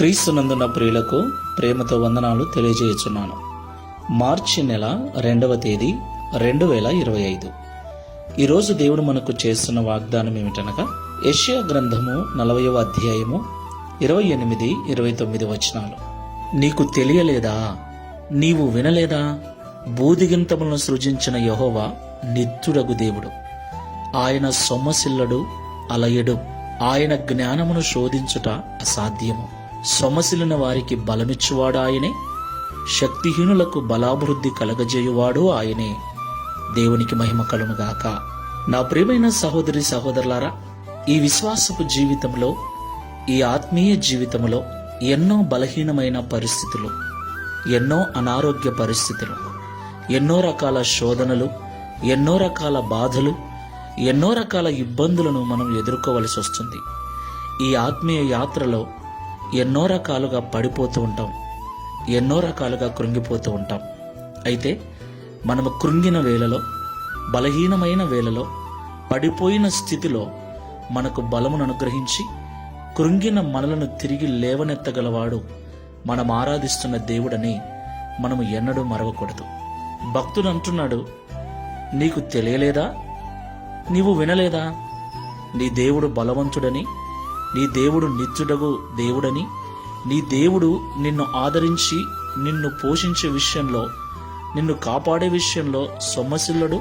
క్రీస్తునందున ప్రియులకు ప్రేమతో వందనాలు తెలియజేయుచున్నాను. మార్చి నెల 2వ తేదీ 2025. ఈరోజు దేవుడు మనకు చేస్తున్న వాగ్దానం ఏమిటనగా యెషయా గ్రంథము 40వ అధ్యాయము 28, 29 వచనాలు. నీకు తెలియలేదా? నీవు వినలేదా? బూదిగింతములను సృజించిన యెహోవా నిత్యుడగు దేవుడు. ఆయన సొమ్మసిల్లడు, అలయడు. ఆయన జ్ఞానమును శోధించుట అసాధ్యము. సొమ్మసిలిన వారికి బలమిచ్చువాడు ఆయనే, శక్తిహీనులకు బలాభివృద్ధి కలగజేయువాడు ఆయనే. దేవునికి మహిమ కలుగుగాక. నా ప్రియమైన సహోదరి సహోదరులారా, ఈ విశ్వాసపు జీవితంలో, ఈ ఆత్మీయ జీవితంలో ఎన్నో బలహీనమైన పరిస్థితులు, ఎన్నో అనారోగ్య పరిస్థితులు, ఎన్నో రకాల శోధనలు, ఎన్నో రకాల బాధలు, ఎన్నో రకాల ఇబ్బందులను మనం ఎదుర్కోవలసి వస్తుంది. ఈ ఆత్మీయ యాత్రలో ఎన్నో రకాలుగా పడిపోతూ ఉంటాం, ఎన్నో రకాలుగా కృంగిపోతూ ఉంటాం. అయితే మనము కృంగిన వేళలో, బలహీనమైన వేళలో, పడిపోయిన స్థితిలో మనకు బలమును అనుగ్రహించి కృంగిన మనలను తిరిగి లేవనెత్తగలవాడు మనం ఆరాధిస్తున్న దేవుడని మనము ఎన్నడూ మరవకూడదు. భక్తుడు అంటున్నాడు, నీకు తెలియలేదా? నీవు వినలేదా? నీ దేవుడు బలవంతుడని, నీ దేవుడు నిత్యుడగు దేవుడని, నీ దేవుడు నిన్ను ఆదరించి నిన్ను పోషించే విషయంలో, నిన్ను కాపాడే విషయంలో సొమ్మసిల్లడు,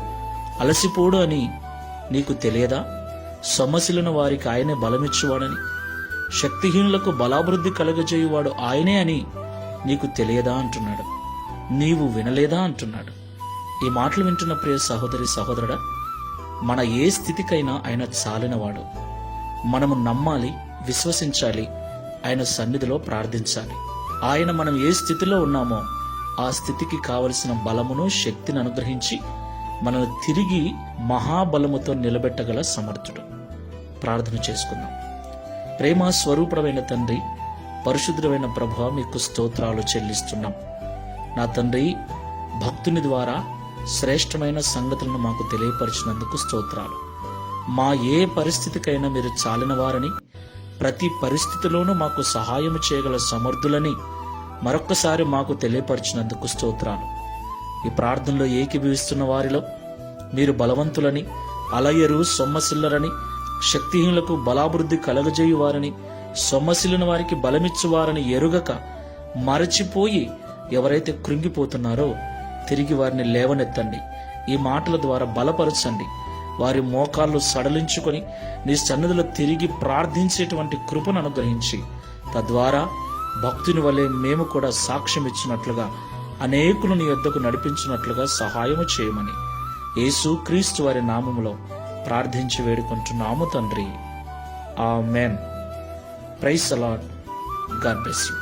అలసిపోడు అని నీకు తెలియదా? సొమ్మసిలిన వారికి ఆయనే బలమిచ్చువాడని, శక్తిహీనులకు బలాభివృద్ధి కలగజేయువాడు ఆయనే అని నీకు తెలియదా అంటున్నాడు. నీవు వినలేదా అంటున్నాడు. ఈ మాటలు వింటున్న ప్రియ సహోదరి సహోదరుడా, మన ఏ స్థితికైనా ఆయన చాలినవాడు. మనము నమ్మాలి, విశ్వసించాలి, ఆయన సన్నిధిలో ప్రార్థించాలి. ఆయన మనం ఏ స్థితిలో ఉన్నామో ఆ స్థితికి కావలసిన బలమును, శక్తిని అనుగ్రహించి మనల్ని తిరిగి మహాబలముతో నిలబెట్టగల సమర్థుడు. ప్రార్థన చేసుకుందాం. ప్రేమ స్వరూపమైన తండ్రి, పరిశుద్ధమైన ప్రభువా, మీకు స్తోత్రాలు చెల్లిస్తున్నాం. నా తండ్రి, భక్తుని ద్వారా శ్రేష్టమైన సంగతులను మాకు తెలియపరిచినందుకు స్తోత్రాలు. మా ఏ పరిస్థితికైనా మీరు చాలినవారని, ప్రతి పరిస్థితిలోనూ మాకు సహాయం చేయగల సమర్థులని మరొక్కసారి మాకు తెలియపరిచినందుకు స్తోత్రాలు. ఈ ప్రార్థనలో ఏకీభవిస్తున్న వారిలో మీరు బలవంతులని, అలయరు, సొమ్మసిల్లరని, శక్తిహీనులకు బలాభివృద్ధి కలగజేయువారని, సొమ్మసిల్లిన వారికి బలమిచ్చువారని ఎరుగక మరచిపోయి ఎవరైతే కృంగిపోతున్నారో తిరిగి వారిని లేవనెత్తండి. ఈ మాటల ద్వారా బలపరచండి. వారి మోకాళ్ళు సడలించుకొని నీ సన్నిధిలో తిరిగి ప్రార్థించేటువంటి కృపను అనుగ్రహించి తద్వారా భక్తుని వలె మేము కూడా సాక్ష్యం ఇచ్చినట్లుగా, అనేకులు నీ యొద్దకు నడిపించినట్లుగా సహాయము చేయమని యేసు క్రీస్తు వారి నామములో ప్రార్థించి వేడుకుంటున్నాము తండ్రి. Amen. Praise the Lord. God bless you.